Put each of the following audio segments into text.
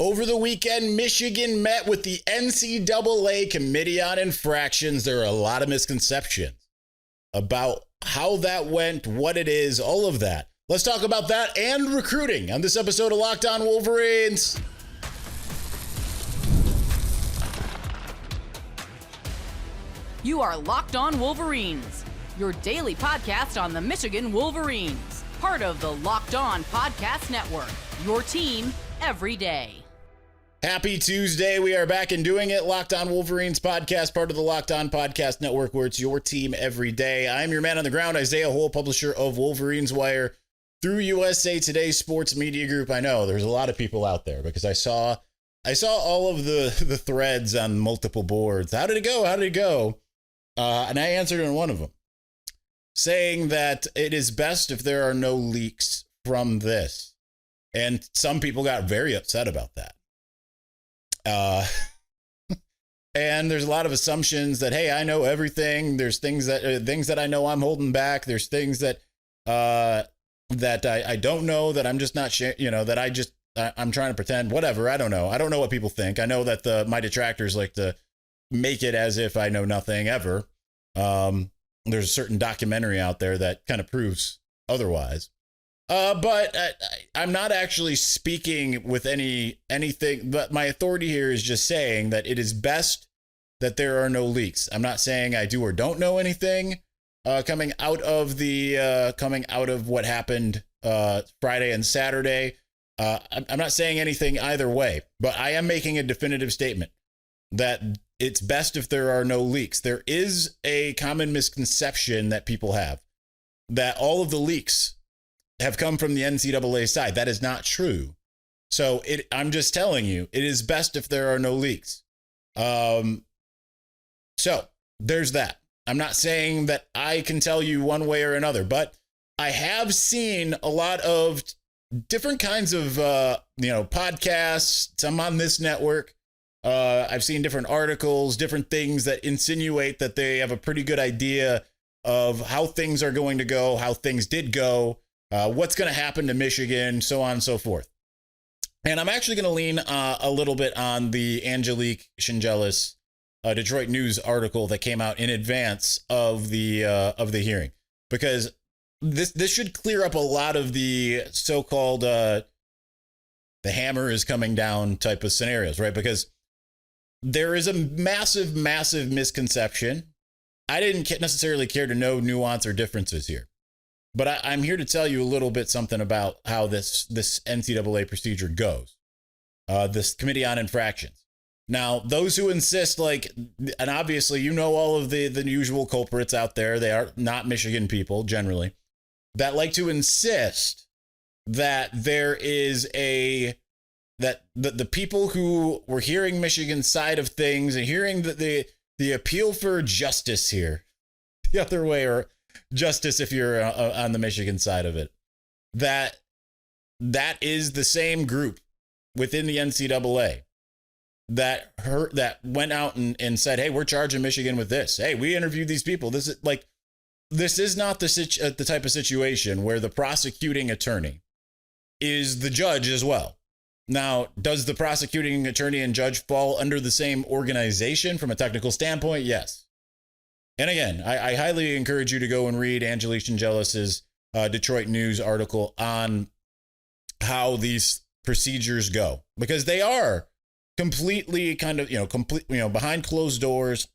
Over the weekend, Michigan met with the NCAA Committee on Infractions. There are a lot of misconceptions about how that went, what it is, all of that. Let's talk about that and recruiting on this episode of Locked On Wolverines. You are Locked On Wolverines, your daily podcast on the Michigan Wolverines, part of the Locked On Podcast Network, your team every day. Happy Tuesday. We are back and doing it. Locked On Wolverines podcast, part of the Locked On Podcast Network, where it's your team every day. I'm your man on the ground, Isaiah Hole, publisher of Wolverines Wire through USA Today Sports Media Group. I know there's a lot of people out there because I saw all of the threads on multiple boards. How did it go? How did it go? And I answered in one of them, saying that it is best if there are no leaks from this. And some people got very upset about that. And there's a lot of assumptions that, hey, I know everything. There's things that I know I'm holding back. There's things that I don't know, that I'm just not that I'm trying to pretend, whatever. I don't know. I don't know what people think. I know that my detractors like to make it as if I know nothing ever. There's a certain documentary out there that kind of proves otherwise. But I'm not actually speaking with anything, but my authority here is just saying that it is best that there are no leaks. I'm not saying I do or don't know anything coming out of what happened Friday and Saturday. I'm not saying anything either way, but I am making a definitive statement that it's best if there are no leaks. There is a common misconception that people have that all of the leaks have come from the NCAA side. That is not true. So I'm just telling you, it is best if there are no leaks. So there's that. I'm not saying that I can tell you one way or another, but I have seen a lot of different kinds of, podcasts. Some on this network. I've seen different articles, different things that insinuate that they have a pretty good idea of how things are going to go, how things did go, what's going to happen to Michigan, so on and so forth. And I'm actually going to lean a little bit on the Angelique Shingelis Detroit News article that came out in advance of the hearing, because this should clear up a lot of the so-called the hammer is coming down type of scenarios, right? Because there is a massive, massive misconception. I didn't necessarily care to know nuance or differences here. But I'm here to tell you a little bit something about how this NCAA procedure goes, this Committee on Infractions. Now, those who insist, and obviously you know all of the usual culprits out there, they are not Michigan people generally, that like to insist that there is that the people who were hearing Michigan's side of things and hearing the appeal for justice here, the other way, or justice if you're on the Michigan side of it, that is the same group within the NCAA that went out and said, hey, we're charging Michigan with this. Hey, we interviewed these people. This is not the type of situation where the prosecuting attorney is the judge as well. Now, does the prosecuting attorney and judge fall under the same organization from a technical standpoint? Yes. And again, I highly encourage you to go and read Angelique Shingelis' Detroit News article on how these procedures go, because they are completely behind closed doors.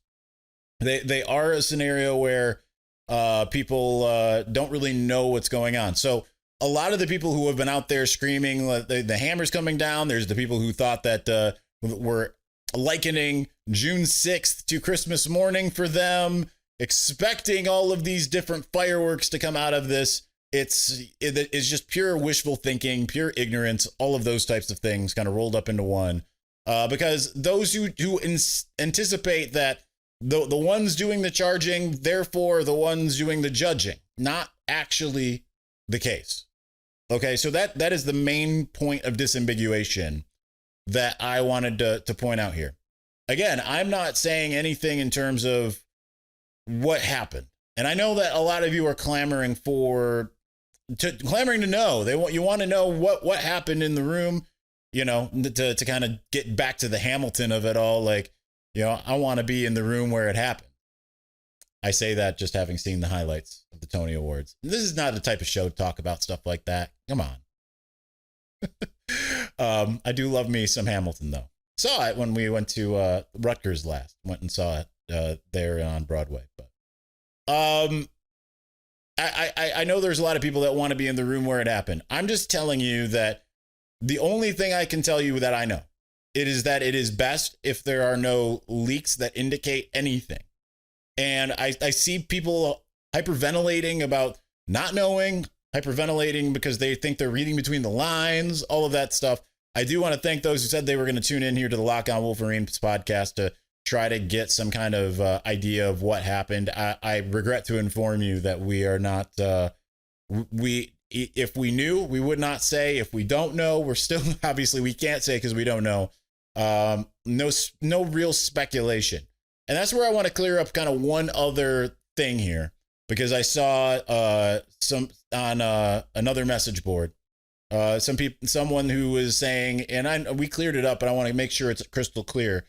They are a scenario where people don't really know what's going on. So a lot of the people who have been out there screaming the hammer's coming down, there's the people who thought that were likening June 6th to Christmas morning for them, expecting all of these different fireworks to come out of this. It's just pure wishful thinking, pure ignorance, all of those types of things kind of rolled up into one. Because those who anticipate that the ones doing the charging, therefore the ones doing the judging, not actually the case. Okay, so that is the main point of disambiguation that I wanted to point out here. Again, I'm not saying anything in terms of what happened. And I know that a lot of you are clamoring to know. You want to know what happened in the room. to kind of get back to the Hamilton of it all. Like, I want to be in the room where it happened. I say that just having seen the highlights of the Tony Awards. This is not the type of show to talk about stuff like that. Come on. I do love me some Hamilton, though. Saw it when we went to Rutgers last. Went and saw it there on Broadway. But I know there's a lot of people that want to be in the room where it happened. I'm just telling you that the only thing I can tell you that I know, it is that it is best if there are no leaks that indicate anything. And I see people hyperventilating about not knowing, hyperventilating because they think they're reading between the lines, all of that stuff. I do want to thank those who said they were going to tune in here to the Lock On Wolverines podcast to try to get some kind of idea of what happened. I regret to inform you that we are not, if we knew, we would not say. If we don't know, we're still, obviously we can't say because we don't know. No real speculation. And that's where I want to clear up kind of one other thing here, because I saw some on another message board, someone who was saying, and we cleared it up, but I want to make sure it's crystal clear.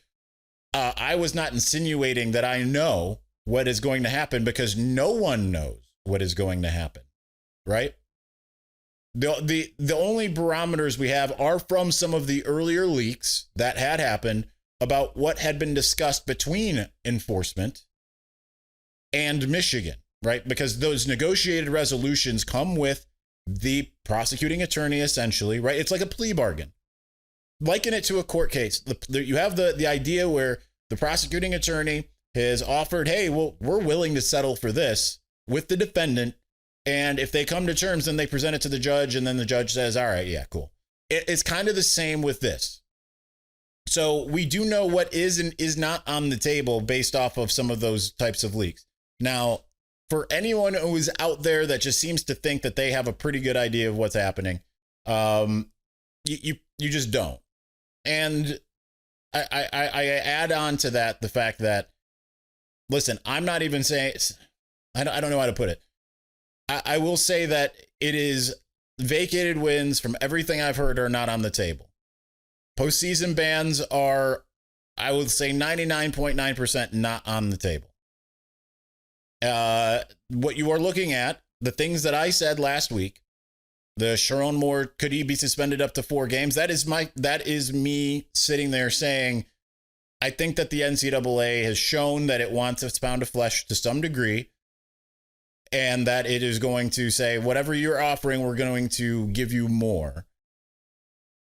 I was not insinuating that I know what is going to happen, because no one knows what is going to happen, right? The only barometers we have are from some of the earlier leaks that had happened about what had been discussed between enforcement and Michigan, right? Because those negotiated resolutions come with the prosecuting attorney, essentially, right? It's like a plea bargain. Liken it to a court case. You have the idea where the prosecuting attorney has offered, hey, well, we're willing to settle for this with the defendant. And if they come to terms, then they present it to the judge, and then the judge says, all right, yeah, cool. It's kind of the same with this. So we do know what is and is not on the table based off of some of those types of leaks. Now, for anyone who is out there that just seems to think that they have a pretty good idea of what's happening, you just don't. And I add on to that the fact that, listen, I'm not even saying, I don't know how to put it. I will say that it is vacated wins from everything I've heard are not on the table. Postseason bans are, I would say, 99.9% not on the table. What you are looking at, the things that I said last week, the Sherrone Moore, could he be suspended up to 4 games? That is me sitting there saying, I think that the NCAA has shown that it wants its pound of flesh to some degree, and that it is going to say, whatever you're offering, we're going to give you more.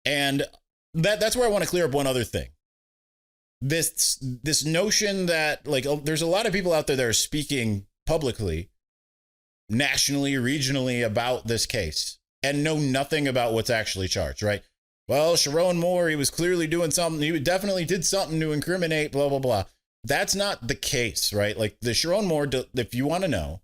And that's where I want to clear up one other thing. This notion that, like, there's a lot of people out there that are speaking publicly, nationally, regionally about this case and know nothing about what's actually charged, right? Well, Sherrone Moore, he was clearly doing something. He definitely did something to incriminate, blah, blah, blah. That's not the case, right? Like, the Sherrone Moore, if you want to know,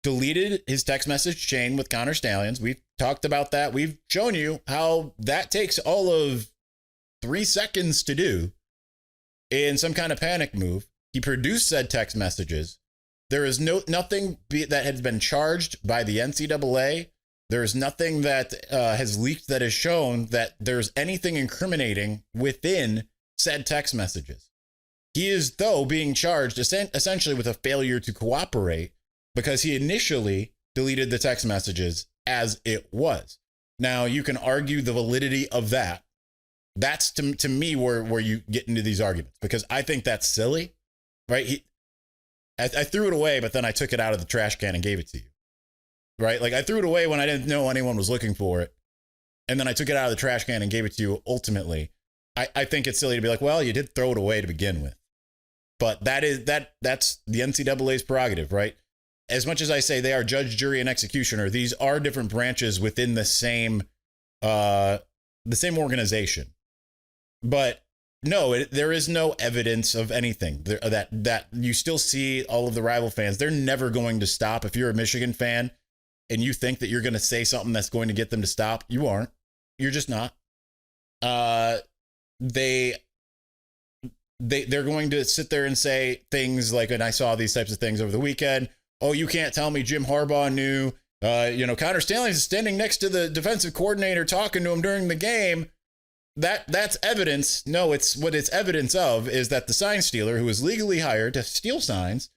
deleted his text message chain with Connor Stallions. We've talked about that. We've shown you how that takes all of 3 seconds to do in some kind of panic move. He produced said text messages. There is nothing that has been charged by the NCAA. There is nothing that has leaked that has shown that there's anything incriminating within said text messages. He is, though, being charged essentially with a failure to cooperate, because he initially deleted the text messages as it was. Now, you can argue the validity of that. That's to me where you get into these arguments, because I think that's silly, right? I threw it away, but then I took it out of the trash can and gave it to you, right? Like, I threw it away when I didn't know anyone was looking for it, and then I took it out of the trash can and gave it to you ultimately. I think it's silly to be like, well, you did throw it away to begin with. But that's the NCAA's prerogative, right? As much as I say they are judge, jury, and executioner, these are different branches within the same organization. But no, there is no evidence of anything that you still see all of the rival fans. They're never going to stop. If you're a Michigan fan and you think that you're going to say something that's going to get them to stop, you aren't. You're just not. They're going to sit there and say things like, and I saw these types of things over the weekend. Oh, you can't tell me Jim Harbaugh knew, Connor Stallions is standing next to the defensive coordinator talking to him during the game. that's evidence. No, it's what it's evidence of is that the sign stealer, who was legally hired to steal signs,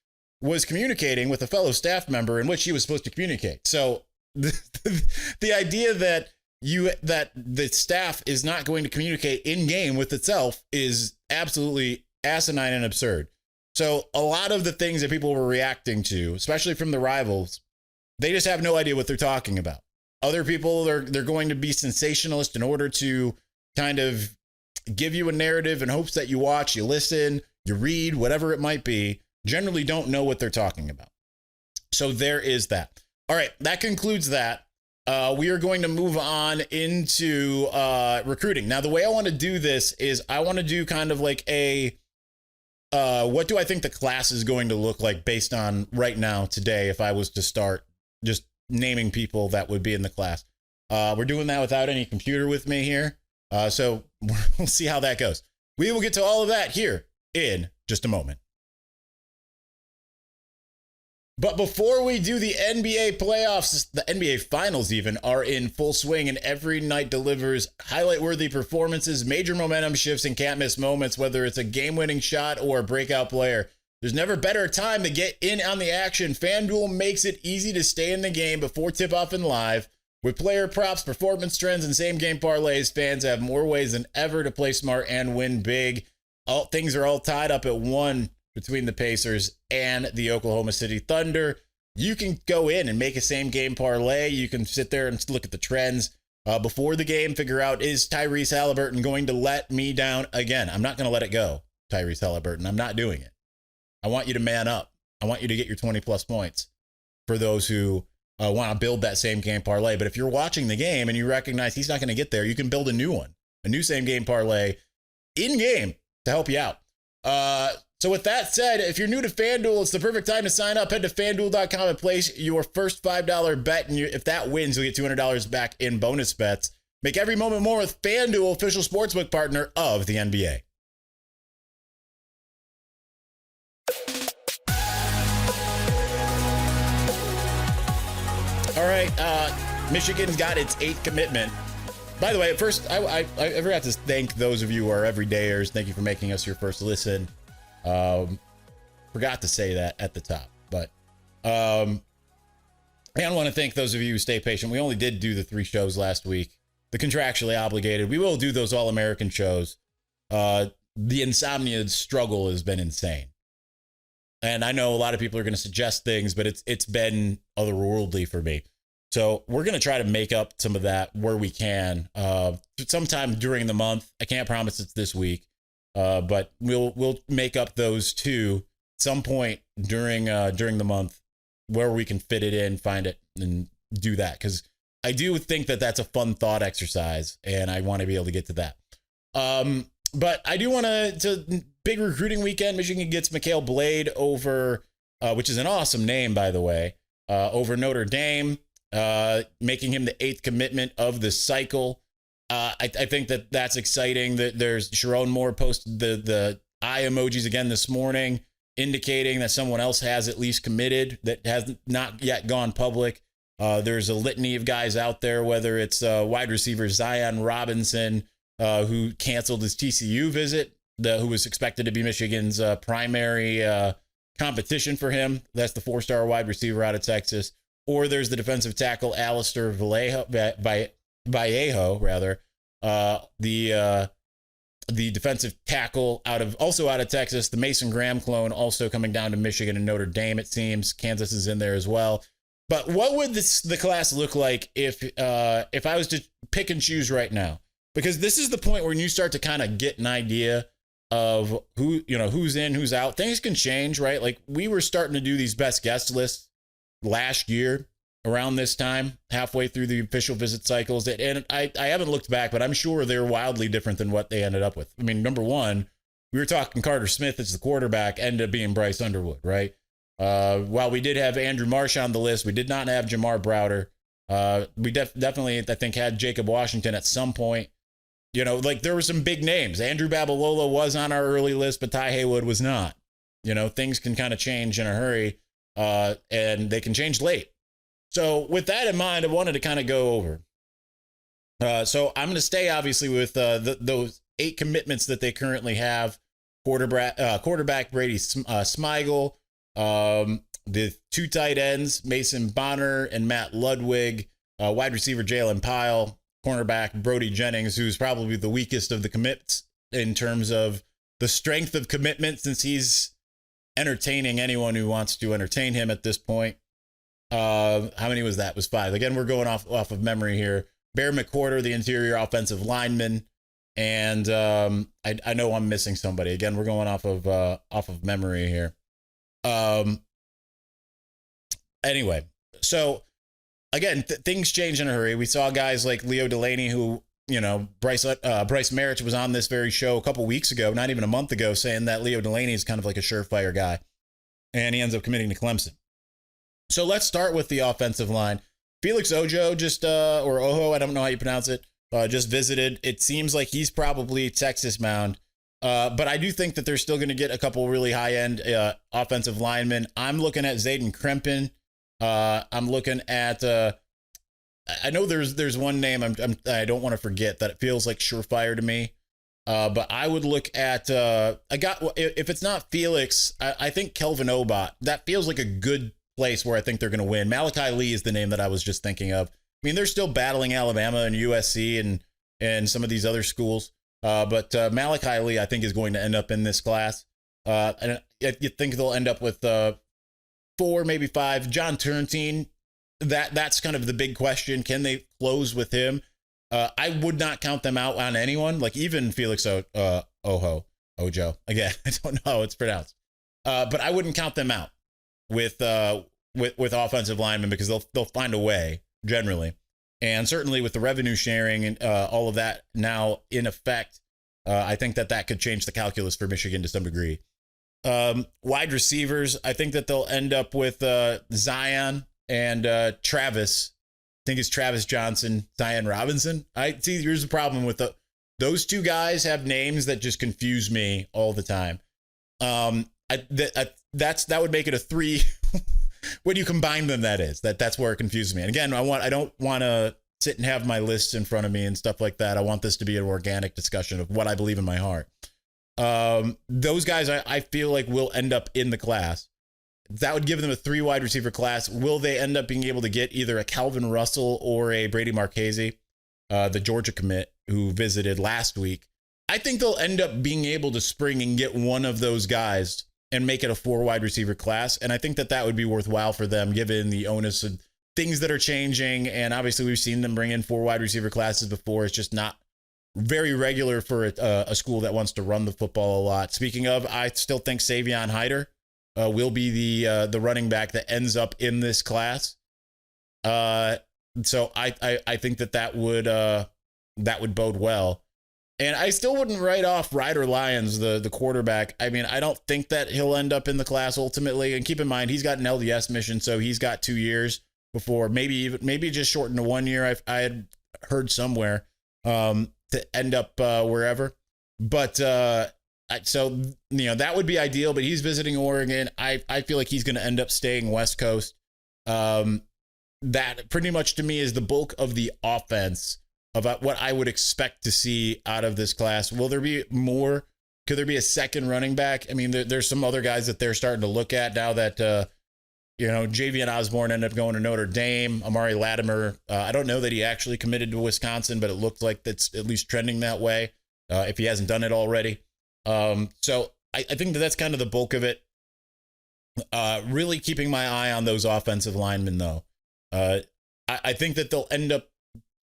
was communicating with a fellow staff member in which he was supposed to communicate. So the idea that the staff is not going to communicate in game with itself is absolutely asinine and absurd. So a lot of the things that people were reacting to, especially from the rivals, they just have no idea what they're talking about. Other people, they're going to be sensationalist in order to kind of give you a narrative in hopes that you watch, you listen, you read, whatever it might be, generally don't know what they're talking about. So there is that. All right, that concludes that. We are going to move on into recruiting. Now, the way I want to do this is I want to do kind of like a what do I think the class is going to look like based on right now today if I was to start just naming people that would be in the class. We're doing that without any computer with me here. So we'll see how that goes. We will get to all of that here in just a moment. But before we do the NBA playoffs, the NBA finals even are in full swing, and every night delivers highlight-worthy performances, major momentum shifts, and can't-miss moments, whether it's a game-winning shot or a breakout player. There's never a better time to get in on the action. FanDuel makes it easy to stay in the game before tip-off and live. With player props, performance trends, and same-game parlays, fans have more ways than ever to play smart and win big. Things are all tied up at 1 between the Pacers and the Oklahoma City Thunder. You can go in and make a same-game parlay. You can sit there and look at the trends before the game, figure out, is Tyrese Halliburton going to let me down again? I'm not going to let it go, Tyrese Halliburton. I'm not doing it. I want you to man up. I want you to get your 20-plus points for those who want to build that same-game parlay. But if you're watching the game and you recognize he's not going to get there, you can build a new one, a new same-game parlay in-game to help you out. So with that said, if you're new to FanDuel, it's the perfect time to sign up. Head to FanDuel.com and place your first $5 bet. And if that wins, you'll get $200 back in bonus bets. Make every moment more with FanDuel, official sportsbook partner of the NBA. All right, Michigan's got its 8th commitment. By the way, first, I forgot to thank those of you who are everydayers. Thank you for making us your first listen. Forgot to say that at the top, but I want to thank those of you who stay patient. We only did do the 3 shows last week, the contractually obligated. We will do those All-American shows. The insomnia struggle has been insane. And I know a lot of people are going to suggest things, but it's been otherworldly for me. So we're going to try to make up some of that where we can sometime during the month. I can't promise it's this week, but we'll make up those 2 some point during the month where we can fit it in, find it, and do that. Because I do think that that's a fun thought exercise, and I want to be able to get to that. But I do want to big recruiting weekend. Michigan gets McHale Blade over, which is an awesome name, by the way, over Notre Dame, making him the 8th commitment of the cycle. I think that's exciting. That there's Sherrone Moore posted the eye emojis again this morning, indicating that someone else has at least committed that has not yet gone public. There's a litany of guys out there, whether it's wide receiver Zion Robinson, who canceled his TCU visit, who was expected to be Michigan's primary competition for him. That's the 4-star wide receiver out of Texas. Or there's the defensive tackle Alistair Vallejo, the defensive tackle out of Texas, the Mason Graham clone, also coming down to Michigan and Notre Dame. It seems Kansas is in there as well. But what would the class look like if I was to pick and choose right now? Because this is the point where you start to kind of get an idea of who's in, who's out. Things can change, right? Like we were starting to do these best guest lists last year around this time, halfway through the official visit cycles. And I haven't looked back, but I'm sure they're wildly different than what they ended up with. I mean, number one, we were talking Carter Smith as the quarterback, ended up being Bryce Underwood, right? While we did have Andrew Marsh on the list, we did not have Jamar Browder. We definitely, I think, had Jacob Washington at some point. Like there were some big names. Andrew Babalola was on our early list, but Ty Haywood was not. Things can kind of change in a hurry, and they can change late. So with that in mind, I wanted to kind of go over So I'm going to stay obviously with those 8 commitments that they currently have. Quarterback Brady Smigel, the 2 tight ends, Mason Bonner and Matt Ludwig, wide receiver Jalen Pyle, cornerback Brody Jennings, who's probably the weakest of the commits in terms of the strength of commitment, since he's entertaining anyone who wants to entertain him at this point. How many was that? It was 5. Again, we're going off of memory here. Bear McQuarter, the interior offensive lineman. And I know I'm missing somebody. Again, we're going off of memory here. Anyway, so again, things change in a hurry. We saw guys like Leo Delaney, who, you know, Bryce Marich was on this very show a couple weeks ago, not even a month ago, saying that Leo Delaney is kind of like a surefire guy, and he ends up committing to Clemson. So let's start with the offensive line. Felix Ojo or Ojo, I don't know how you pronounce it, just visited. It seems like he's probably Texas bound. But I do think that they're still going to get a couple really high-end offensive linemen. I'm looking at Zayden Krempin. I'm looking at I know there's one name I don't want to forget that it feels like surefire to me. But I would look at if it's not Felix, I think Kelvin Obot. That feels like a good place where I think they're going to win. Malachi Lee is the name that I was just thinking of. I mean, they're still battling Alabama and USC and some of these other schools. But Malachi Lee, I think, is going to end up in this class. And you think they'll end up with 4, maybe 5. John Turntine, that's kind of the big question. Can they close with him? I would not count them out on anyone, like even Felix Ojo. Again, I don't know how it's pronounced. But I wouldn't count them out with offensive linemen, because they'll find a way generally. And certainly with the revenue sharing and all of that now in effect, I think that could change the calculus for Michigan to some degree. Wide receivers, I think that they'll end up with Zion and Travis. I think it's Travis Johnson, Zion Robinson. I see. Here's the problem with those 2 guys have names that just confuse me all the time. That would make it a 3. When you combine them, that's where it confuses me. And again, I don't want to sit and have my lists in front of me and stuff like that. I want this to be an organic discussion of what I believe in my heart. Those guys, I feel like will end up in the class. That would give them a 3 wide receiver class. Will they end up being able to get either a Calvin Russell or a Brady Marchese, the Georgia commit who visited last week? I think they'll end up being able to spring and get one of those guys and make it a 4 wide receiver class. And I think that would be worthwhile for them, given the onus of things that are changing. And obviously we've seen them bring in 4 wide receiver classes before. It's just not very regular for a school that wants to run the football a lot. Speaking of, I still think Savion Hyder will be the running back that ends up in this class. So I think that would bode well. And I still wouldn't write off Ryder Lyons, the quarterback. I mean, I don't think that he'll end up in the class ultimately. And keep in mind, he's got an LDS mission, so he's got 2 years before, maybe just shortened to 1 year. I had heard somewhere to end up wherever. But so, you know, that would be ideal. But he's visiting Oregon. I feel like he's going to end up staying West Coast. That pretty much to me is the bulk of the offense of what I would expect to see out of this class. Will there be more? Could there be a second running back? I mean, there's some other guys that they're starting to look at now that, Javian Osborne ended up going to Notre Dame. Amari Latimer, I don't know that he actually committed to Wisconsin, but it looks like that's at least trending that way, if he hasn't done it already. So I think that's kind of the bulk of it. Really keeping my eye on those offensive linemen, though. I think that they'll end up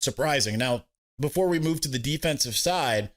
surprising. Now, before we move to the defensive side,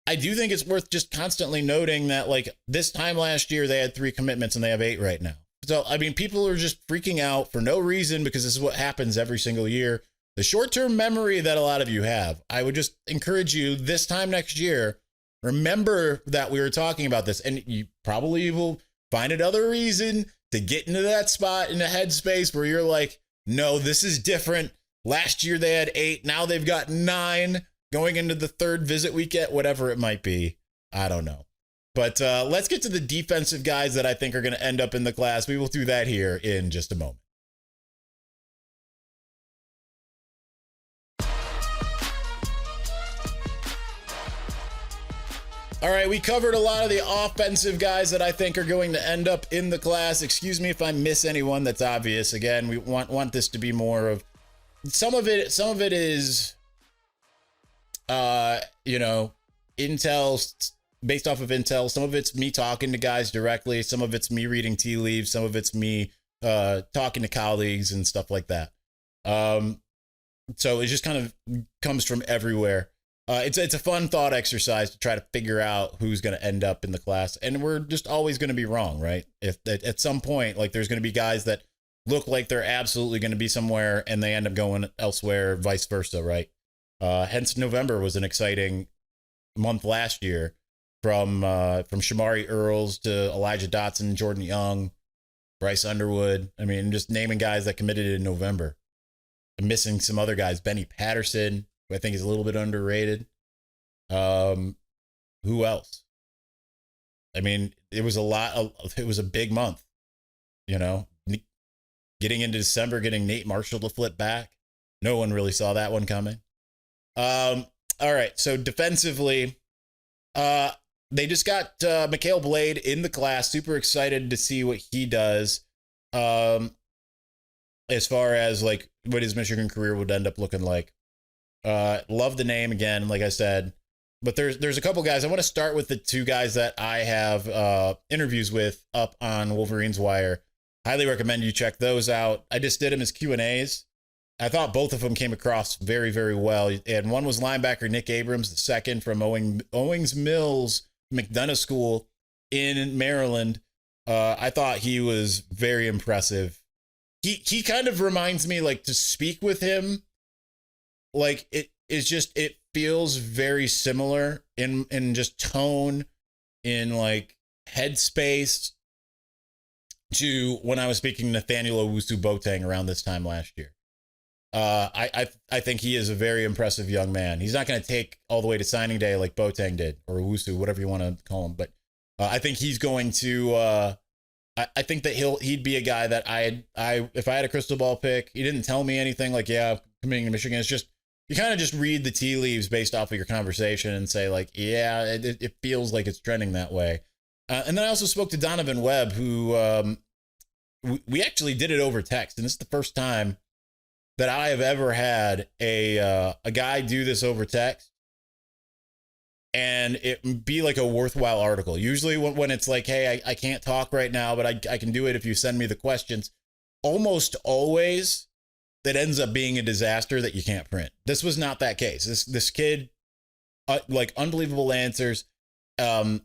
I do think it's worth just constantly noting that, like, this time last year, they had 3 commitments and they have 8 right now. So, I mean, people are just freaking out for no reason, because this is what happens every single year. The short-term memory that a lot of you have, I would just encourage you this time next year, remember that we were talking about this, and you probably will find another reason to get into that spot in the headspace where you're like, no, this is different. Last year they had 8. Now they've got 9 going into the 3rd visit weekend, whatever it might be. I don't know. But let's get to the defensive guys that I think are going to end up in the class. We will do that here in just a moment. All right, we covered a lot of the offensive guys that I think are going to end up in the class. Excuse me if I miss anyone that's obvious. Again, we want this to be more of some of it is intel, based off of intel. Some of it's me talking to guys directly, some of it's me reading tea leaves, some of it's me talking to colleagues and stuff like that. So it just kind of comes from everywhere. It's a fun thought exercise to try to figure out who's going to end up in the class. And we're just always going to be wrong, right? If at some point, like, there's going to be guys that look like they're absolutely going to be somewhere and they end up going elsewhere, vice versa, right? Hence November was an exciting month last year, from Shamari Earls to Elijah Dotson, Jordan Young, Bryce Underwood. I mean, just naming guys that committed in November. I'm missing some other guys. Benny Patterson, who I think is a little bit underrated. Who else? I mean, it was a big month, getting into December, getting Nate Marshall to flip back. No one really saw that one coming. All right. So defensively, they just got McHale Blade in the class. Super excited to see what he does. As far as like what his Michigan career would end up looking like. Love the name again, like I said, but there's a couple guys. I want to start with the two guys that I have interviews with up on Wolverines Wire. Highly recommend you check those out. I just did them as Q&As. I thought both of them came across very, very well. And one was linebacker Nick Abrams, the second from Owings Mills McDonough School in Maryland. I thought he was very impressive. He kind of reminds me, like, to speak with him, like, it feels very similar in just tone, in like headspace, to when I was speaking to Nathaniel Owusu-Boateng around this time last year. I think he is a very impressive young man. He's not going to take all the way to signing day like Boateng did, or Owusu, whatever you want to call him. But I think he's going to. I think that he'd be a guy that if I had a crystal ball pick, he didn't tell me anything like, yeah, coming to Michigan. It's just, you kind of just read the tea leaves based off of your conversation and say, like, yeah, it feels like it's trending that way. And then I also spoke to Donovan Webb, who we actually did it over text, and this is the first time that I have ever had a guy do this over text and it be like a worthwhile article. Usually when it's like, hey, I can't talk right now, but I can do it if you send me the questions. Almost always that ends up being a disaster that you can't print. This was not that case. This kid, like, unbelievable answers. One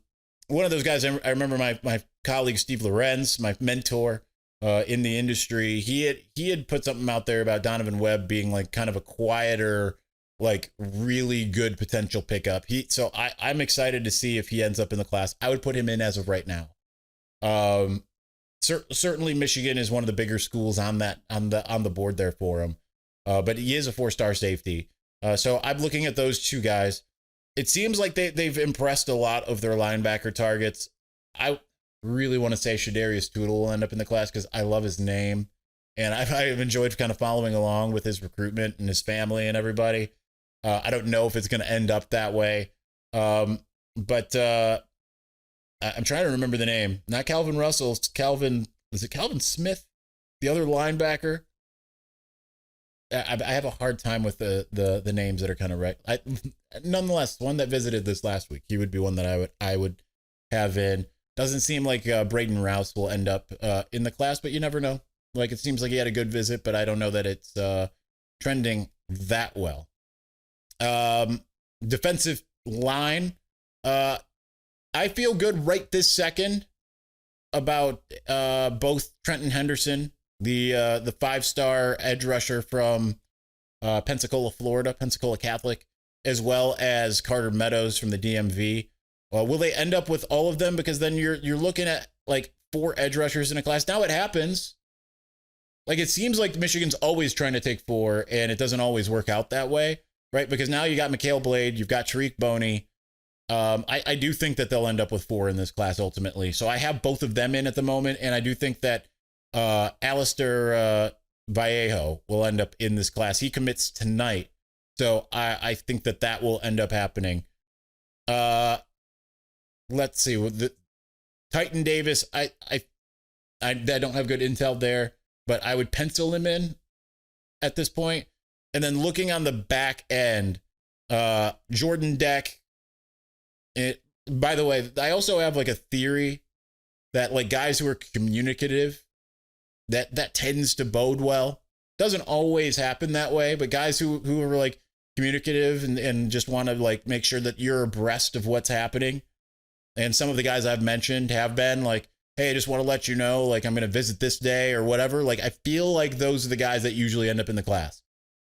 of those guys, I remember my colleague, Steve Lorenz, my mentor in the industry. He had put something out there about Donovan Webb being like kind of a quieter, like, really good potential pickup. So I'm excited to see if he ends up in the class. I would put him in as of right now. Certainly Michigan is one of the bigger schools on the board there for him. But he is a 4-star safety. So I'm looking at those two guys. It seems like they've impressed a lot of their linebacker targets. I really want to say Shadarius Tootle will end up in the class because I love his name. And I've enjoyed kind of following along with his recruitment and his family and everybody. I don't know if it's going to end up that way. But I'm trying to remember the name. Not Calvin Russell. It's Calvin. Is it Calvin Smith? The other linebacker? I have a hard time with the names that are kind of right. Nonetheless, one that visited this last week, he would be one that I would have in. Doesn't seem like Braden Rouse will end up in the class, but you never know. Like, it seems like he had a good visit, but I don't know that it's trending that well. Defensive line. I feel good right this second about both Trenton Henderson, the 5-star edge rusher from Pensacola, Florida, Pensacola Catholic, as well as Carter Meadows from the DMV. Will they end up with all of them? Because then you're looking at like 4 edge rushers in a class. Now it happens. Like, it seems like Michigan's always trying to take 4, and it doesn't always work out that way, right? Because now you got McHale Blade, you've got Tariq Boney. I do think that they'll end up with 4 in this class ultimately. So I have both of them in at the moment, and I do think that Alistair Vallejo will end up in this class. He commits tonight, so I think that will end up happening. let's see, with the Titan Davis, I don't have good intel there, but I would pencil him in at this point. And then looking on the back end, Jordan Deck. By the way, I also have like a theory that like guys who are communicative, that tends to bode well. Doesn't always happen that way, but guys who are like communicative and just want to like make sure that you're abreast of what's happening. And some of the guys I've mentioned have been like, hey, I just want to let you know, like I'm going to visit this day or whatever. Like I feel like those are the guys that usually end up in the class.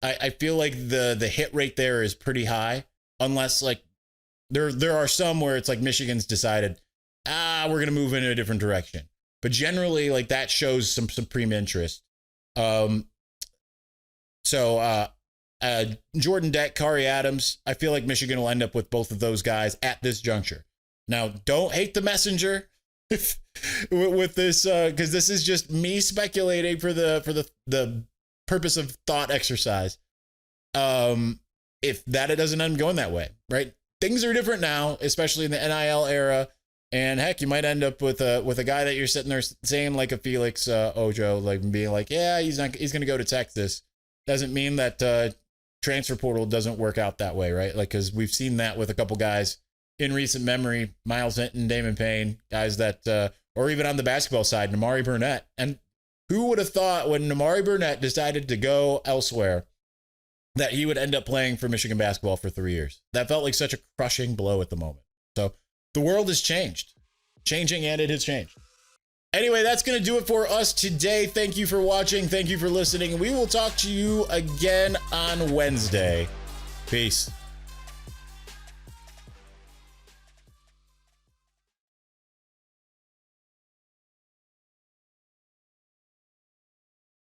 I feel like the hit rate there is pretty high, unless like there are some where it's like Michigan's decided, we're going to move in a different direction. But generally, like that shows some supreme interest. Jordan Deck, Kari Adams, I feel like Michigan will end up with both of those guys at this juncture. Now, don't hate the messenger with this, because this is just me speculating for the purpose of thought exercise. If that it doesn't end up going that way, right? Things are different now, especially in the NIL era. And heck, you might end up with a guy that you're sitting there saying like a Felix Ojo, like being like, yeah, he's going to go to Texas. Doesn't mean that transfer portal doesn't work out that way, right? Like, because we've seen that with a couple guys in recent memory, Miles Hinton, Damon Payne, guys that, or even on the basketball side, Namari Burnett. And who would have thought when Namari Burnett decided to go elsewhere that he would end up playing for Michigan basketball for 3 years? That felt like such a crushing blow at the moment. So the world has changed, and it has changed. Anyway, that's going to do it for us today. Thank you for watching. Thank you for listening. We will talk to you again on Wednesday. Peace.